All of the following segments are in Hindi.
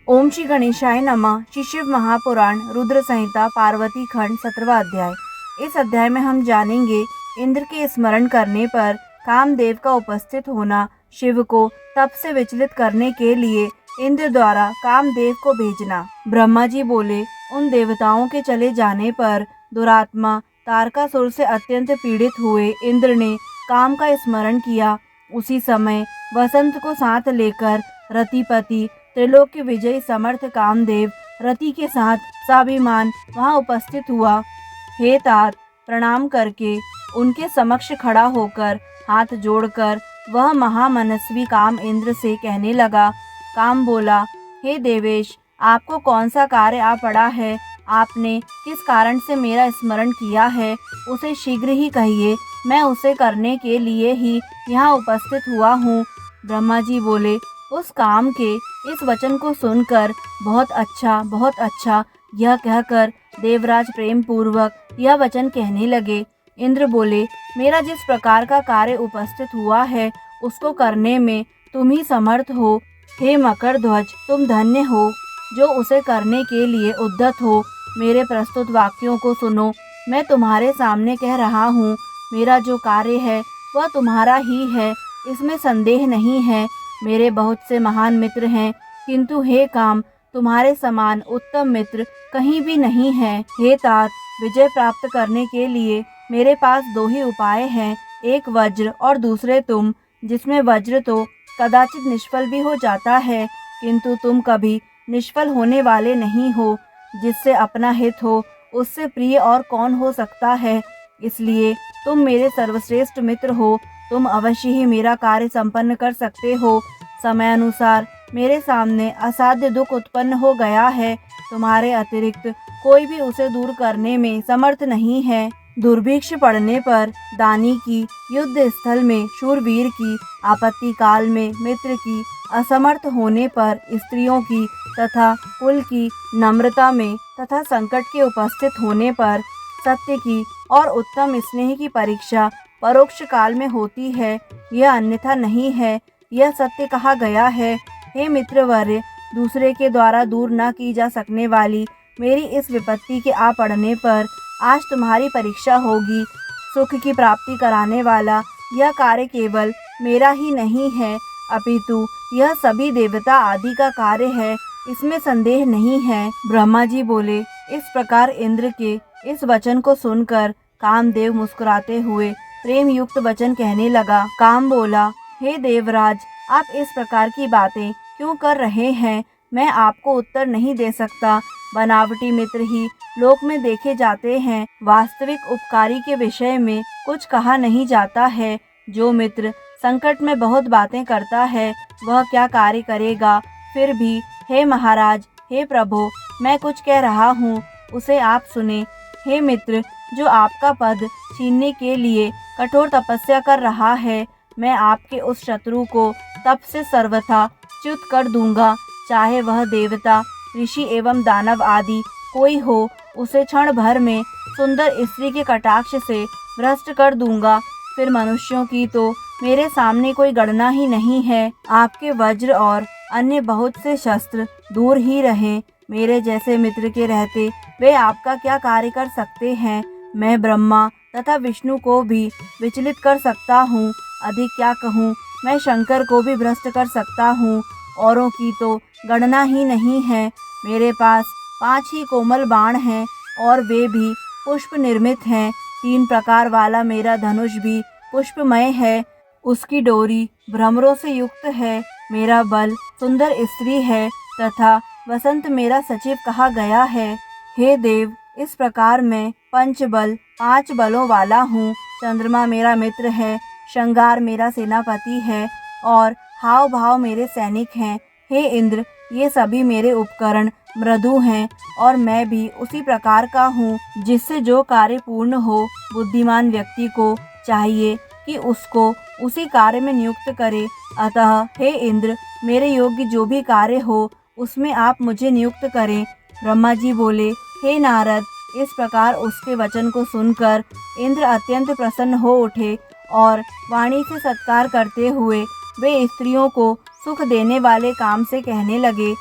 ओम श्री गणेशाय नमः। श्री शिव महापुराण रुद्र संहिता पार्वती खंड 17वां अध्याय। इस अध्याय में हम जानेंगे इंद्र के स्मरण करने पर कामदेव का उपस्थित होना, शिव को तप से विचलित करने के लिए इंद्र द्वारा कामदेव को भेजना। ब्रह्मा जी बोले, उन देवताओं के चले जाने पर दुरात्मा तारकासुर से अत्यंत पीड़ित हुए इंद्र ने काम का स्मरण किया। उसी समय वसंत को साथ लेकर रतिपति त्रिलोक विजयी समर्थ कामदेव रति के साथ स्वाभिमान वहां उपस्थित हुआ। हे तात, प्रणाम करके उनके समक्ष खड़ा होकर हाथ जोड़कर वह महामनस्वी काम इंद्र से कहने लगा। काम बोला, हे देवेश, आपको कौन सा कार्य आ पड़ा है? आपने किस कारण से मेरा स्मरण किया है, उसे शीघ्र ही कहिए। मैं उसे करने के लिए ही यहाँ उपस्थित हुआ हूँ। ब्रह्मा जी बोले, उस काम के इस वचन को सुनकर बहुत अच्छा यह कहकर देवराज प्रेम पूर्वक यह वचन कहने लगे। इंद्र बोले, मेरा जिस प्रकार का कार्य उपस्थित हुआ है उसको करने में तुम ही समर्थ हो। हे मकर ध्वज, तुम धन्य हो जो उसे करने के लिए उद्यत हो। मेरे प्रस्तुत वाक्यों को सुनो। मैं तुम्हारे सामने कह रहा हूँ, मेरा जो कार्य है वह तुम्हारा ही है, इसमें संदेह नहीं है। मेरे बहुत से महान मित्र हैं, किंतु हे काम, तुम्हारे समान उत्तम मित्र कहीं भी नहीं है। हे तात, विजय प्राप्त करने के लिए मेरे पास दो ही उपाय हैं, एक वज्र और दूसरे तुम। जिसमें वज्र तो कदाचित निष्फल भी हो जाता है, किंतु तुम कभी निष्फल होने वाले नहीं हो। जिससे अपना हित हो उससे प्रिय और कौन हो सकता है। इसलिए तुम मेरे सर्वश्रेष्ठ मित्र हो। तुम अवश्य ही मेरा कार्य संपन्न कर सकते हो। समय अनुसार मेरे सामने असाध्य दुख उत्पन्न हो गया है, तुम्हारे अतिरिक्त कोई भी उसे दूर करने में समर्थ नहीं है। दुर्भिक्ष पड़ने पर दानी की, युद्ध स्थल में शूरवीर की, आपत्ति काल में मित्र की, असमर्थ होने पर स्त्रियों की तथा कुल की, नम्रता में तथा संकट के उपस्थित होने पर सत्य की और उत्तम स्नेह की परीक्षा परोक्ष काल में होती है। यह अन्यथा नहीं है, यह सत्य कहा गया है। हे मित्रवर्य, दूसरे के द्वारा दूर न की जा सकने वाली मेरी इस विपत्ति के आ पड़ने पर आज तुम्हारी परीक्षा होगी। सुख की प्राप्ति कराने वाला यह कार्य केवल मेरा ही नहीं है, अपितु यह सभी देवता आदि का कार्य है, इसमें संदेह नहीं है। ब्रह्मा जी बोले, इस प्रकार इंद्र के इस वचन को सुनकर कामदेव मुस्कुराते हुए प्रेम युक्त वचन कहने लगा। काम बोला, हे देवराज, आप इस प्रकार की बातें क्यों कर रहे हैं? मैं आपको उत्तर नहीं दे सकता। बनावटी मित्र ही लोक में देखे जाते हैं, वास्तविक उपकारी के विषय में कुछ कहा नहीं जाता है। जो मित्र संकट में बहुत बातें करता है वह क्या कार्य करेगा? फिर भी हे महाराज, हे प्रभु, मैं कुछ कह रहा हूँ, उसे आप सुने। हे मित्र, जो आपका पद छीनने के लिए कठोर तपस्या कर रहा है, मैं आपके उस शत्रु को तप से सर्वथा च्युत कर दूंगा। चाहे वह देवता, ऋषि एवं दानव आदि कोई हो, उसे क्षण भर में सुंदर स्त्री के कटाक्ष से भ्रष्ट कर दूंगा। फिर मनुष्यों की तो मेरे सामने कोई गणना ही नहीं है। आपके वज्र और अन्य बहुत से शस्त्र दूर ही रहें। मेरे जैसे मित्र के रहते वे आपका क्या कार्य कर सकते हैं? मैं ब्रह्मा तथा विष्णु को भी विचलित कर सकता हूँ। अधिक क्या कहूँ, मैं शंकर को भी भ्रष्ट कर सकता हूँ। औरों की तो गणना ही नहीं है। मेरे पास 5 ही कोमल बाण हैं और वे भी पुष्प निर्मित हैं। 3 प्रकार वाला मेरा धनुष भी पुष्पमय है। उसकी डोरी भ्रमरों से युक्त है। मेरा बल सुंदर स्त्री है तथा वसंत मेरा सचिव कहा गया है। हे देव, इस प्रकार मैं पंचबल 5 बलों वाला हूँ। चंद्रमा मेरा मित्र है, श्रृंगार मेरा सेनापति है और हाव भाव मेरे सैनिक हैं। हे इंद्र, ये सभी मेरे उपकरण मृदु हैं और मैं भी उसी प्रकार का हूँ जिससे जो कार्य पूर्ण हो। बुद्धिमान व्यक्ति को चाहिए कि उसको उसी कार्य में नियुक्त करे। अतः हे इंद्र, मेरे योग्य जो भी कार्य हो उसमें आप मुझे नियुक्त करें। ब्रह्मा जी बोले, हे नारद, इस प्रकार उसके वचन को सुनकर इंद्र अत्यंत प्रसन्न हो उठे और वाणी से सत्कार करते हुए वे स्त्रियों को सुख देने वाले काम से कहने लगे।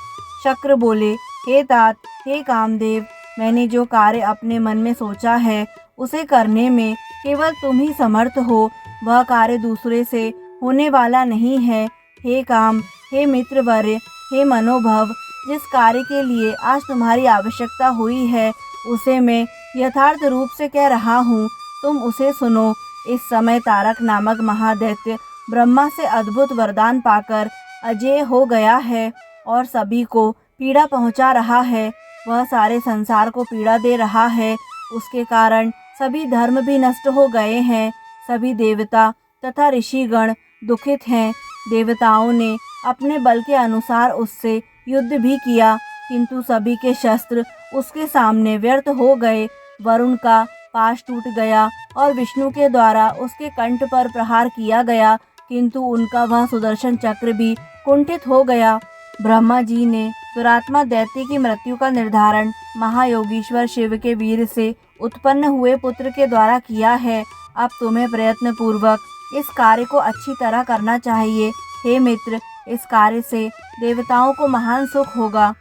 शक्र बोले, हे तात, हे कामदेव, मैंने जो कार्य अपने मन में सोचा है उसे करने में केवल तुम ही समर्थ हो। वह कार्य दूसरे से होने वाला नहीं है। हे काम, हे मित्रवर्य, हे मनोभव, जिस कार्य के लिए आज तुम्हारी आवश्यकता हुई है उसे मैं यथार्थ रूप से कह रहा हूँ, तुम उसे सुनो। इस समय तारक नामक महादैत्य ब्रह्मा से अद्भुत वरदान पाकर अजेय हो गया है और सभी को पीड़ा पहुंचा रहा है। वह सारे संसार को पीड़ा दे रहा है। उसके कारण सभी धर्म भी नष्ट हो गए हैं। सभी देवता तथा ऋषिगण दुखित हैं। देवताओं ने अपने बल के अनुसार उससे युद्ध भी किया, किंतु सभी के शस्त्र उसके सामने व्यर्थ हो गए। वरुण का पाश टूट गया और विष्णु के द्वारा उसके कंठ पर प्रहार किया गया, किंतु उनका वह सुदर्शन चक्र भी कुंठित हो गया। ब्रह्मा जी ने दुरात्मा दैत्य की मृत्यु का निर्धारण महायोगीश्वर शिव के वीर से उत्पन्न हुए पुत्र के द्वारा किया है। अब तुम्हें प्रयत्न पूर्वक इस कार्य को अच्छी तरह करना चाहिए। हे मित्र, इस कार्य से देवताओं को महान सुख होगा।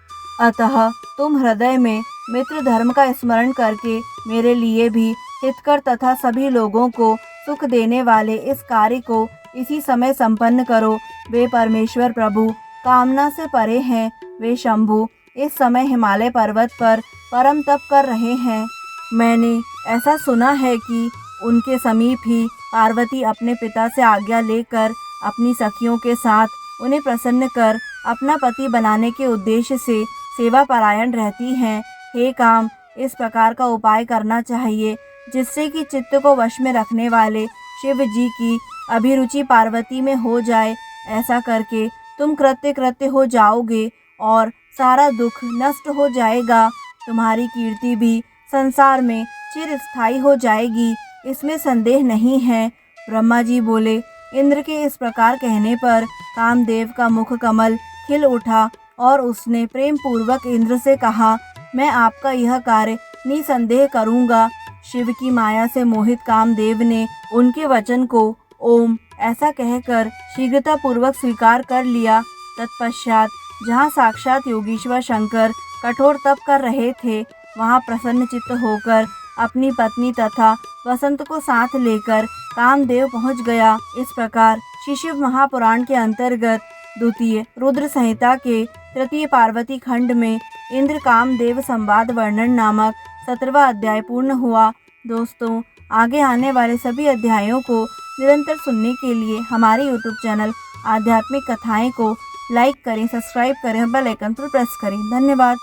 अतः तुम हृदय में मित्र धर्म का स्मरण करके मेरे लिए भी हितकर तथा सभी लोगों को सुख देने वाले इस कार्य को इसी समय संपन्न करो। वे परमेश्वर प्रभु कामना से परे हैं। वे शंभु इस समय हिमालय पर्वत पर परम तप कर रहे हैं। मैंने ऐसा सुना है कि उनके समीप ही पार्वती अपने पिता से आज्ञा लेकर अपनी सखियों के साथ उन्हें प्रसन्न कर अपना पति बनाने के उद्देश्य से सेवा परायण रहती हैं। हे काम, इस प्रकार का उपाय करना चाहिए जिससे कि चित्त को वश में रखने वाले शिव जी की अभिरुचि पार्वती में हो जाए। ऐसा करके तुम कृत्य हो जाओगे और सारा दुख नष्ट हो जाएगा। तुम्हारी कीर्ति भी संसार में चिरस्थायी हो जाएगी, इसमें संदेह नहीं है। ब्रह्मा जी बोले। इंद्र के इस प्रकार कहने पर कामदेव का मुख कमल खिल उठा और उसने प्रेम पूर्वक इंद्र से कहा, मैं आपका यह कार्य निसंदेह करूँगा। शिव की माया से मोहित कामदेव ने उनके वचन को ओम ऐसा कहकर शीघ्रता पूर्वक स्वीकार कर लिया। तत्पश्चात जहाँ साक्षात योगीश्वर शंकर कठोर तप कर रहे थे, वहाँ प्रसन्न चित्त होकर अपनी पत्नी तथा वसंत को साथ लेकर कामदेव पहुँच गया। इस प्रकार शिशिव महापुराण के अंतर्गत द्वितीय रुद्र संहिता के तृतीय पार्वती खंड में इंद्र कामदेव संवाद वर्णन नामक 17वां अध्याय पूर्ण हुआ। दोस्तों, आगे आने वाले सभी अध्यायों को निरंतर सुनने के लिए हमारे YouTube चैनल आध्यात्मिक कथाएं को लाइक करें, सब्सक्राइब करें और बेल आइकन पर प्रेस करें। धन्यवाद।